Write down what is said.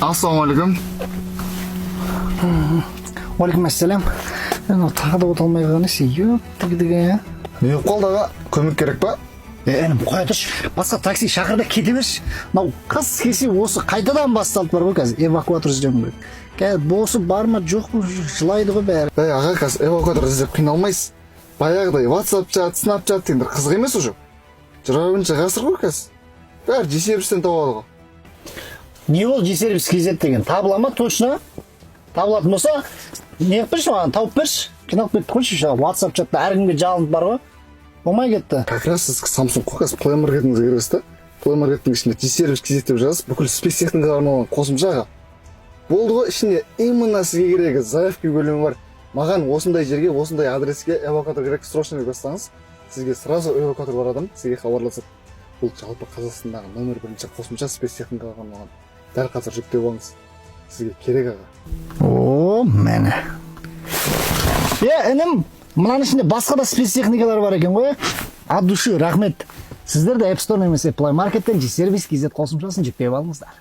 Ассалаумағалейкум. Уалейкум ассалам. Тағы да оталмай қалғаны сүйіп тігдігі. Не болып қалды аға? Көмек керек па? Інім қоя тұршы. Басқа такси шақырда кете берші. Мынау қыз келсе осы қайтадан басталып бар ғой қазір. Эвакуатор іздеуім керек. Қазір босы бар ма жоқ па жылайды ғой бәрі. Аға қазір эвакуатор іздеп қиналмайсыз. Баяғыдай WhatsApp чат, Snapchat дегендер қызық емес уже. 20 ғасыр ғой қазір. Бәрі G-сервистен табады ғой. Не ол G-сервис KZ деген? Табыла ма точно? Табылатын болса, не қып берші маған, тауып берші. Қиналып кетті қойшы, WhatsApp чатта әркімге жалынып бар ғой. Болмай кетті. Как раз сіз Samsung қой қазір Play Marketіңізге кіресіз да. Play Marketің ішінде G-сервис KZ деп жазасыз, бүкіл спец техникаға арналған қосымшаға. Болды ғой, ішінде именно сізге керегі заявка бөлімі бар. Маған осындай жерге, осындай адреске эвакуатор керек, срочно деп бастаңыз, сізге сразу эвакуатор бар адам сізге хабарласады. Бұл жалпы Қазақстандағы номер 1 қосымша спец техникаға арналған. Дәл қазір жүктеп алыңыз. Сізге керек аға. О, мәне. Інім, мынаның ішінде басқа да спец техникалар бар екен ғой. От души, рахмет. Сіздер де App Store немесе Play Market'тен G-сервис KZ қосымшасын жүктеп алыңыздар.